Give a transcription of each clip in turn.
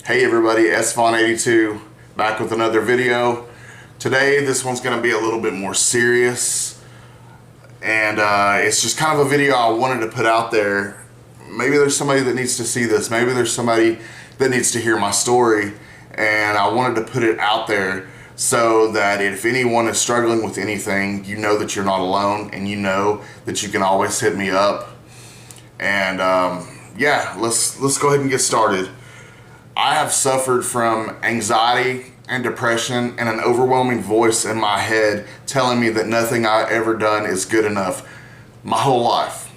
Hey everybody, SVaughn82 back with another video. Today this one's going to be a little bit more serious, and it's just kind of a video I wanted to put out there. Maybe there's somebody that needs to see this, maybe there's somebody that needs to hear my story, and I wanted to put it out there so that if anyone is struggling with anything, you know that you're not alone, and you know that you can always hit me up. And yeah, let's go ahead and get started. I have suffered from anxiety and depression and an overwhelming voice in my head telling me that nothing I've ever done is good enough my whole life.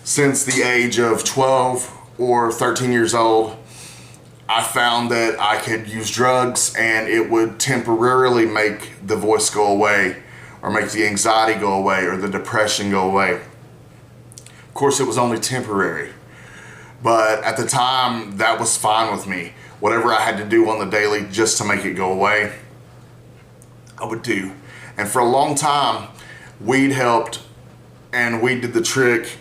Since the age of 12 or 13 years old, I found that I could use drugs and it would temporarily make the voice go away, or make the anxiety go away, or the depression go away. Of course, it was only temporary. But at the time, that was fine with me. Whatever I had to do on the daily just to make it go away, I would do. And for a long time, weed helped, and weed did the trick.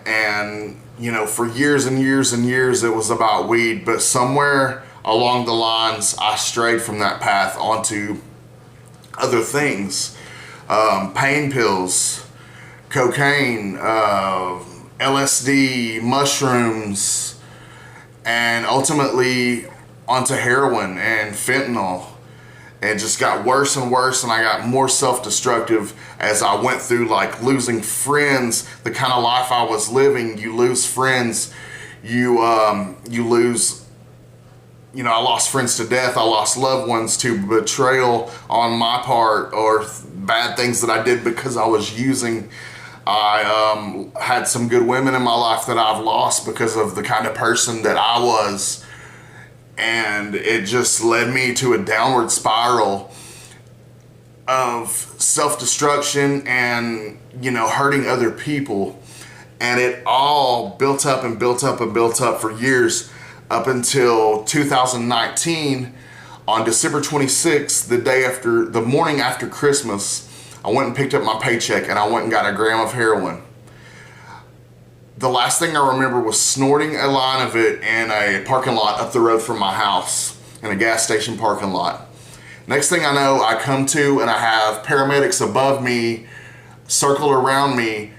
And, you know, for years and years and years, it was about weed. But somewhere along the lines, I strayed from that path onto other things. Pain pills, cocaine, LSD, mushrooms, and ultimately onto heroin and fentanyl. It just got worse and worse, and I got more self-destructive as I went through, like losing friends, the kind of life I was living. You lose friends, you lose, you know, I lost friends to death, I lost loved ones to betrayal on my part, or bad things that I did because I was using. I had some good women in my life that I've lost because of the kind of person that I was, and it just led me to a downward spiral of self-destruction and, you know, hurting other people. And it all built up and built up and built up for years, up until 2019. On December 26th, the morning after Christmas, I went and picked up my paycheck and I went and got a gram of heroin. The last thing I remember was snorting a line of it in a parking lot up the road from my house, in a gas station parking lot. Next thing I know, I come to and I have paramedics above me, circled around me,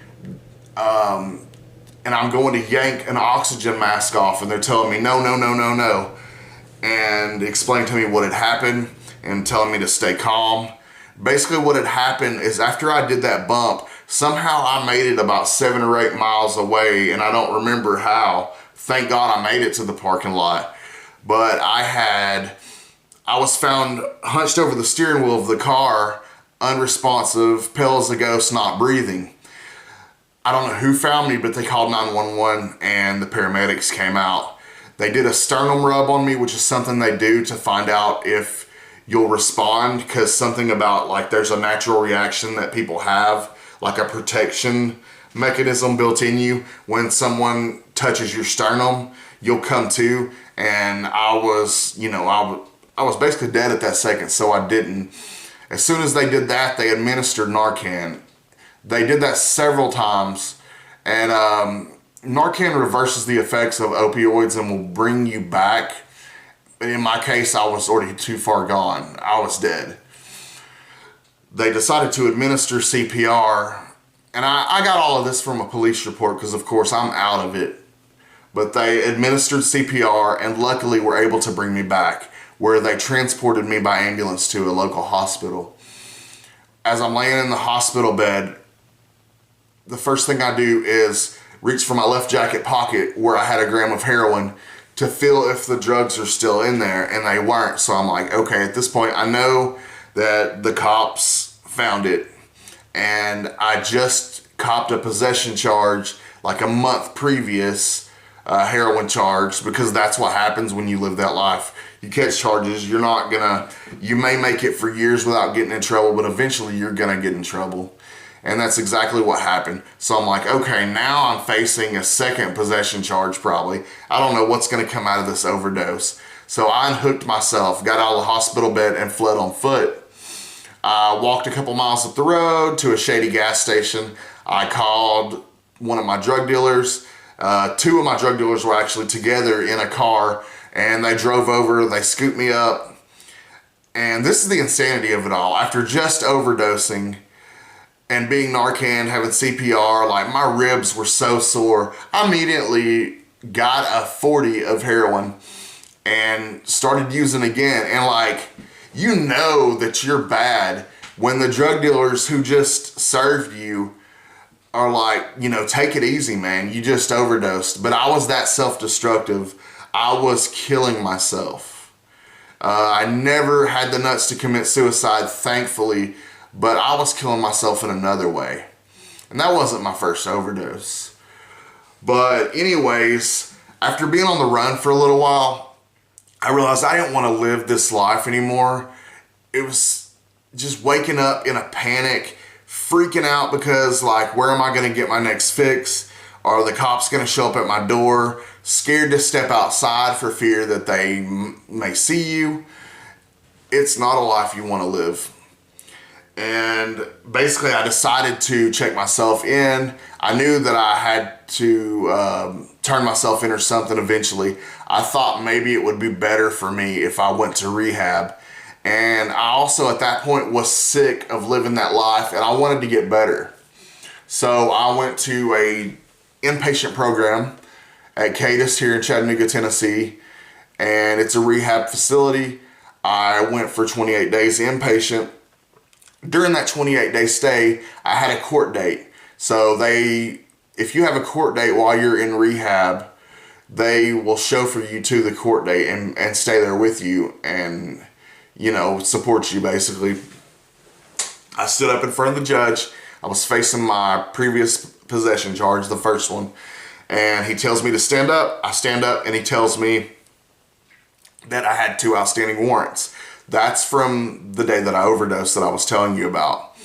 and I'm going to yank an oxygen mask off, and they're telling me no, no, no, no, no, and explaining to me what had happened and telling me to stay calm. Basically what had happened is, after I did that bump, somehow I made it about 7 or 8 miles away, and I don't remember how. Thank God I made it to the parking lot. But I was found hunched over the steering wheel of the car, unresponsive, pale as a ghost, not breathing. I don't know who found me, but they called 911 and the paramedics came out. They did a sternum rub on me, which is something they do to find out if you'll respond, because something about, like, there's a natural reaction that people have, like a protection mechanism built in you. When someone touches your sternum, you'll come to, and I was, you know, I was basically dead at that second, so I didn't. As soon as they did that, they administered Narcan. They did that several times, and Narcan reverses the effects of opioids and will bring you back. But in my case, I was already too far gone. I was dead. They decided to administer CPR, and I got all of this from a police report because, of course, I'm out of it. But they administered CPR and luckily were able to bring me back, where they transported me by ambulance to a local hospital. As I'm laying in the hospital bed, the first thing I do is reach for my left jacket pocket where I had a gram of heroin to feel if the drugs are still in there, and they weren't. So I'm like, okay, at this point I know that the cops found it, and I just copped a possession charge like a month previous, heroin charge, because that's what happens when you live that life. You catch charges, you may make it for years without getting in trouble, but eventually you're gonna get in trouble. And that's exactly what happened. So I'm like, okay, now I'm facing a second possession charge probably. I don't know what's gonna come out of this overdose. So I unhooked myself, got out of the hospital bed, and fled on foot. I walked a couple miles up the road to a shady gas station. I called one of my drug dealers. Two of my drug dealers were actually together in a car, and they drove over, they scooped me up. And this is the insanity of it all. After just overdosing and being Narcan, having CPR, like my ribs were so sore, I immediately got a 40 of heroin and started using again. And like, you know that you're bad when the drug dealers who just served you are like, you know, take it easy, man. You just overdosed. But I was that self-destructive. I was killing myself. I never had the nuts to commit suicide, thankfully, but I was killing myself in another way. And that wasn't my first overdose. But anyways, after being on the run for a little while, I realized I didn't want to live this life anymore. It was just waking up in a panic, freaking out because like, where am I going to get my next fix? Are the cops going to show up at my door? Scared to step outside for fear that they may see you. It's not a life you want to live. And basically I decided to check myself in. I knew that I had to turn myself in or something eventually. I thought maybe it would be better for me if I went to rehab. And I also at that point was sick of living that life and I wanted to get better. So I went to a inpatient program at Cadiz here in Chattanooga, Tennessee, and it's a rehab facility. I went for 28 days inpatient. During that 28-day stay, I had a court date. So if you have a court date while you're in rehab, they will chauffeur you to the court date and stay there with you and, you know, support you basically. I stood up in front of the judge. I was facing my previous possession charge, the first one. And he tells me to stand up. I stand up and he tells me that I had 2 outstanding warrants. That's from the day that I overdosed that I was telling you about.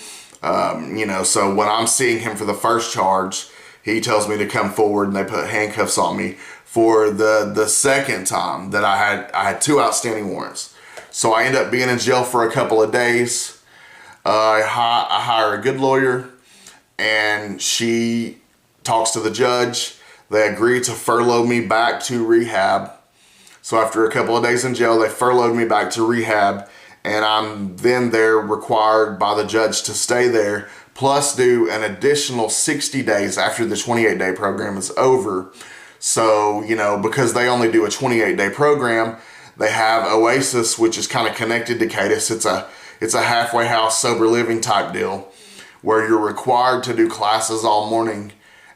You know, so when I'm seeing him for the first charge, he tells me to come forward and they put handcuffs on me. For the second time that I had 2 outstanding warrants. So I end up being in jail for a couple of days. I hire a good lawyer and she talks to the judge. They agree to furlough me back to rehab. So after a couple of days in jail, they furloughed me back to rehab. And I'm then there required by the judge to stay there, plus do an additional 60 days after the 28-day program is over. So, you know, because they only do a 28-day program, they have Oasis, which is kind of connected to Cadiz. It's a halfway house, sober living type deal where you're required to do classes all morning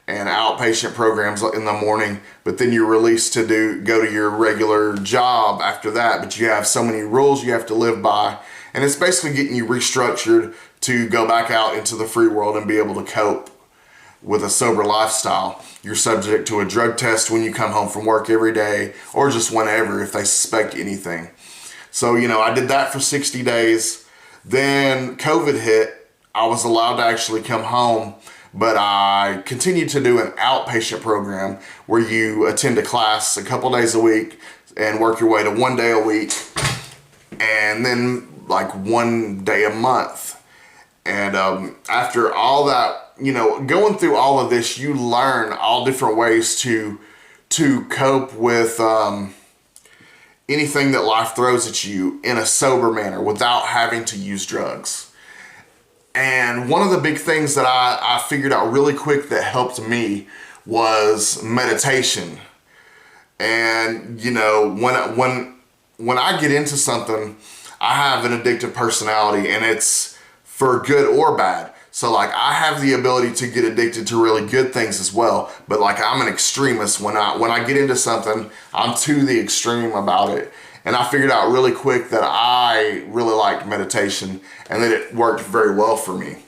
and outpatient programs in the morning, but then you're released to go to your regular job after that. But you have so many rules you have to live by, and it's basically getting you restructured to go back out into the free world and be able to cope with a sober lifestyle. You're subject to a drug test when you come home from work every day, or just whenever if they suspect anything. So, you know, I did that for 60 days. Then COVID hit. I was allowed to actually come home, but I continued to do an outpatient program where you attend a class a couple days a week and work your way to 1 day a week, and then like 1 day a month. And after all that, you know, going through all of this, you learn all different ways to cope with anything that life throws at you in a sober manner without having to use drugs. And one of the big things that I figured out really quick that helped me was meditation. And, you know, when I get into something, I have an addictive personality, and it's for good or bad. So like I have the ability to get addicted to really good things as well, but like I'm an extremist. When I get into something, I'm to the extreme about it. And I figured out really quick that I really liked meditation and that it worked very well for me.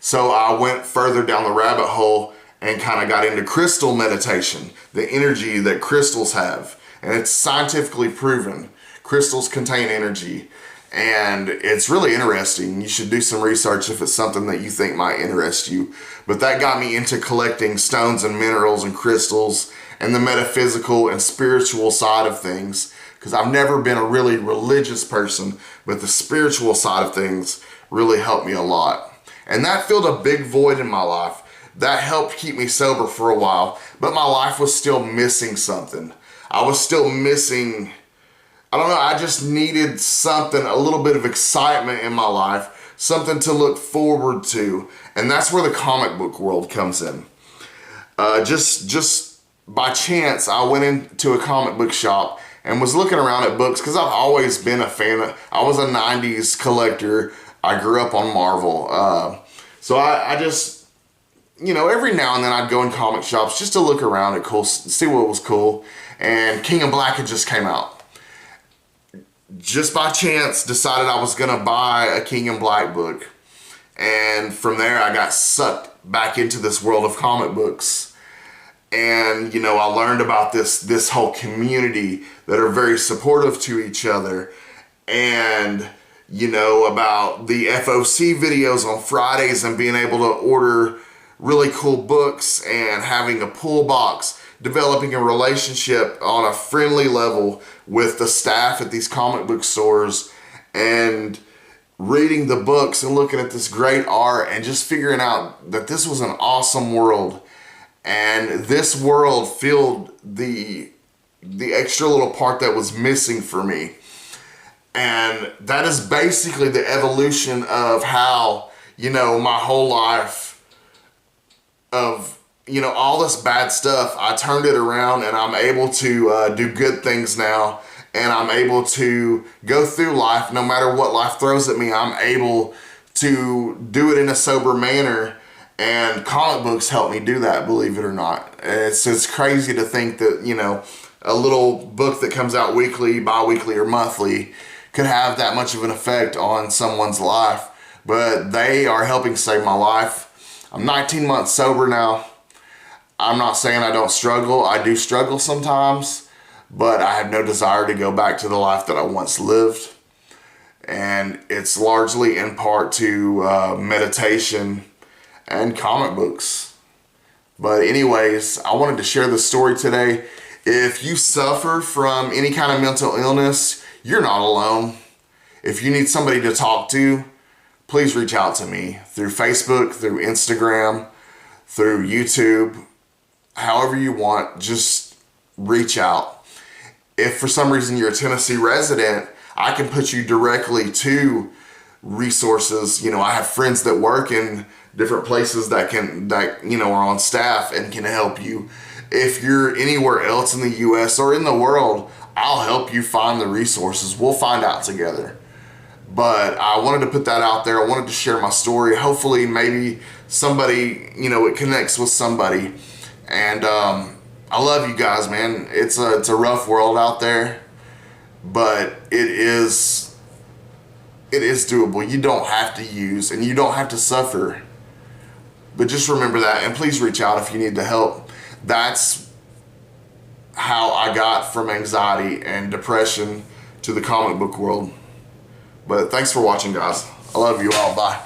So I went further down the rabbit hole and kind of got into crystal meditation, the energy that crystals have. And it's scientifically proven. Crystals contain energy. And it's really interesting. You should do some research if it's something that you think might interest you. But that got me into collecting stones and minerals and crystals and the metaphysical and spiritual side of things. Because I've never been a really religious person, but the spiritual side of things really helped me a lot. And that filled a big void in my life. That helped keep me sober for a while, but my life was still missing something. I was still missing I don't know, I just needed something, a little bit of excitement in my life, something to look forward to. And that's where the comic book world comes in. Just by chance, I went into a comic book shop and was looking around at books because I've always been a fan of, I was a 90s collector. I grew up on Marvel. So I just, every now and then I'd go in comic shops just to look around at cool, see what was cool. And King in Black had just came out. Just by chance, decided I was gonna buy a King in Black book. And from there, I got sucked back into this world of comic books. And, I learned about this whole community that are very supportive to each other. And, about the FOC videos on Fridays and being able to order really cool books and having a pull box, developing a relationship on a friendly level with the staff at these comic book stores, and reading the books and looking at this great art and just figuring out that this was an awesome world. And this world filled the extra little part that was missing for me. And that is basically the evolution of how, my whole life of, all this bad stuff, I turned it around and I'm able to do good things now. And I'm able to go through life, no matter what life throws at me, I'm able to do it in a sober manner. And comic books help me do that, believe it or not. It's crazy to think that, a little book that comes out weekly, bi-weekly, or monthly could have that much of an effect on someone's life. But they are helping save my life. I'm 19 months sober now. I'm not saying I don't struggle. I do struggle sometimes, but I have no desire to go back to the life that I once lived. And it's largely in part to meditation and comic books. But anyways, I wanted to share this story today. If you suffer from any kind of mental illness, you're not alone. If you need somebody to talk to, please reach out to me through Facebook, through Instagram, through YouTube, however you want, just reach out. If for some reason you're a Tennessee resident, I can put you directly to resources. I have friends that work in different places that are on staff and can help you. If you're anywhere else in the US or in the world, I'll help you find the resources. We'll find out together. But I wanted to put that out there. I wanted to share my story. Hopefully maybe somebody, it connects with somebody. And I love you guys, man. It's a rough world out there, but it is doable. You don't have to use and you don't have to suffer. But just remember that, and please reach out if you need the help. That's how I got from anxiety and depression to the comic book world. But thanks for watching, guys. I love you all. Bye.